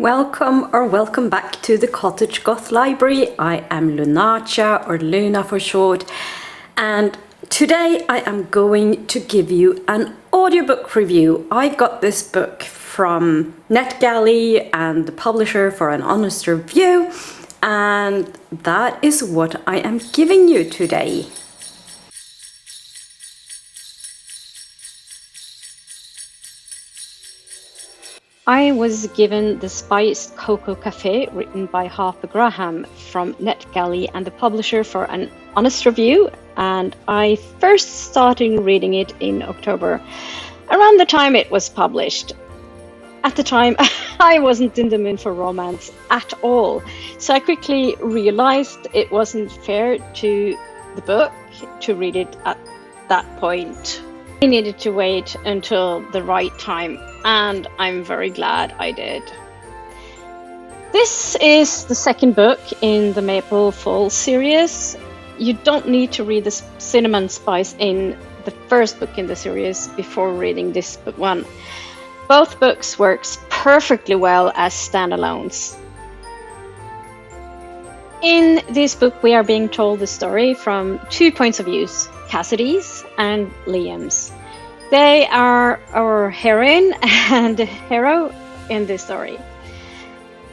Welcome back to the Cottage Goth Library. I am Lunacha, or Luna for short, and today I am going to give you an audiobook review. I got this book from NetGalley and the publisher for an honest review, and that is what I am giving you today. I was given The Spiced Cocoa Café, written by Harper Graham from NetGalley and the publisher for an honest review, and I first started reading it in October, around the time it was published. At the time, I wasn't in the mood for romance at all, so I quickly realized it wasn't fair to the book to read it at that point. I needed to wait until the right time, and I'm very glad I did. This is the second book in the Maple Falls series. You don't need to read the Cinnamon Spice in the first book in the series before reading this one. Both books works perfectly well as standalones. In this book, we are being told the story from two points of view, Cassidy's and Liam's. They are our heroine and hero in this story.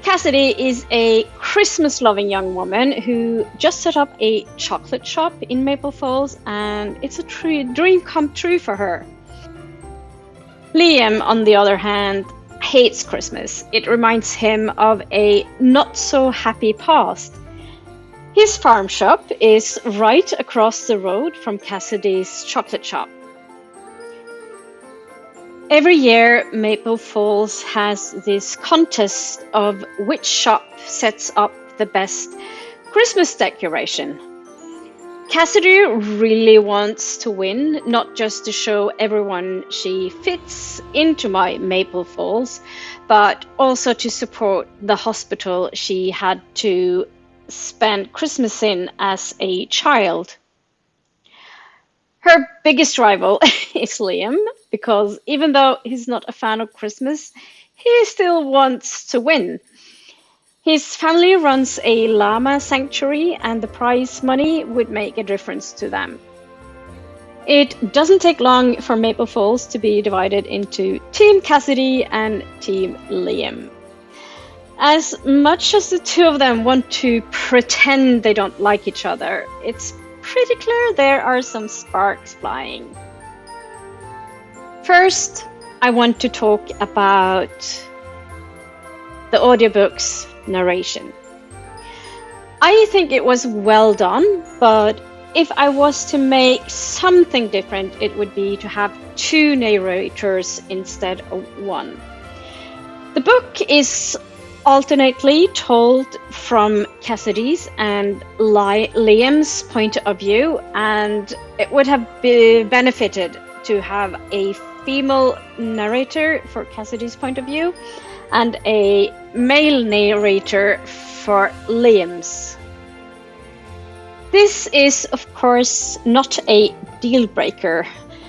Cassidy is a Christmas-loving young woman who just set up a chocolate shop in Maple Falls, and it's a dream come true for her. Liam, on the other hand, hates Christmas. It reminds him of a not-so-happy past. His farm shop is right across the road from Cassidy's chocolate shop. Every year, Maple Falls has this contest of which shop sets up the best Christmas decoration. Cassidy really wants to win, not just to show everyone she fits into my Maple Falls, but also to support the hospital she had to spend Christmas in as a child. Her biggest rival is Liam, because even though he's not a fan of Christmas, he still wants to win. His family runs a llama sanctuary, and the prize money would make a difference to them. It doesn't take long for Maple Falls to be divided into Team Cassidy and Team Liam. As much as the two of them want to pretend they don't like each other, it's pretty clear there are some sparks flying. First, I want to talk about the audiobook's narration. I think it was well done, but if I was to make something different, it would be to have two narrators instead of one. The book is alternately told from Cassidy's and Liam's point of view, and it would have benefited to have a female narrator for Cassidy's point of view and a male narrator for Liam's. This is, of course, not a deal breaker,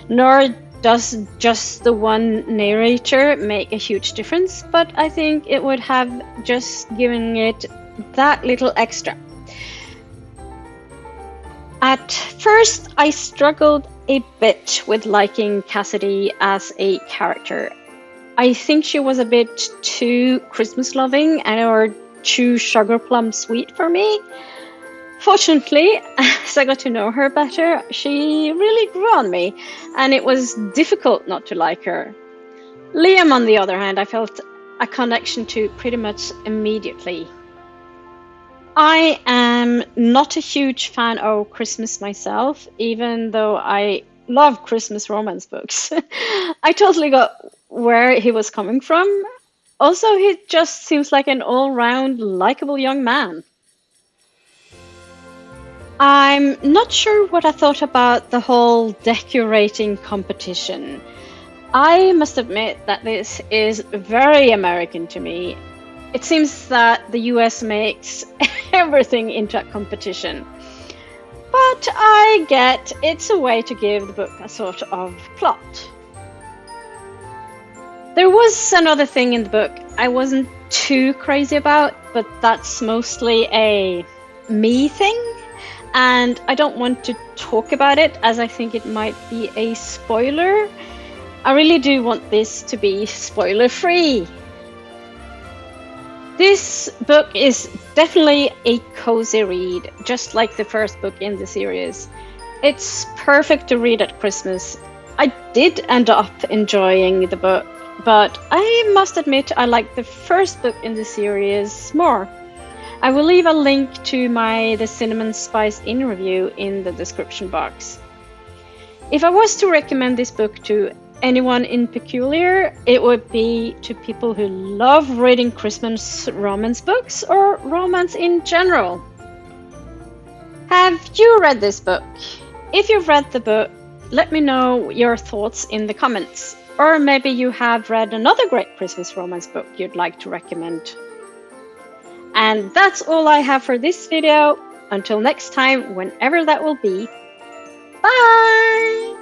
nor does just the one narrator make a huge difference, but I think it would have just given it that little extra. At first, I struggled a bit with liking Cassidy as a character. I think she was a bit too Christmas-loving or too sugar plum sweet for me. Fortunately, as I got to know her better, she really grew on me, and it was difficult not to like her. Liam, on the other hand, I felt a connection to pretty much immediately. I am not a huge fan of Christmas myself, even though I love Christmas romance books. I totally got where he was coming from. Also, he just seems like an all-round likable young man. I'm not sure what I thought about the whole decorating competition. I must admit that this is very American to me. It seems that the US makes everything into a competition. But I get it's a way to give the book a sort of plot. There was another thing in the book I wasn't too crazy about, but that's mostly a me thing, and I don't want to talk about it as I think it might be a spoiler. I really do want this to be spoiler-free. This book is definitely a cozy read, just like the first book in the series. It's perfect to read at Christmas. I did end up enjoying the book, but I must admit I like the first book in the series more. I will leave a link to my The Cinnamon Spice In review in the description box. If I was to recommend this book to anyone in particular, it would be to people who love reading Christmas romance books or romance in general. Have you read this book? If you've read the book, let me know your thoughts in the comments. Or maybe you have read another great Christmas romance book you'd like to recommend. And that's all I have for this video. Until next time, whenever that will be. Bye!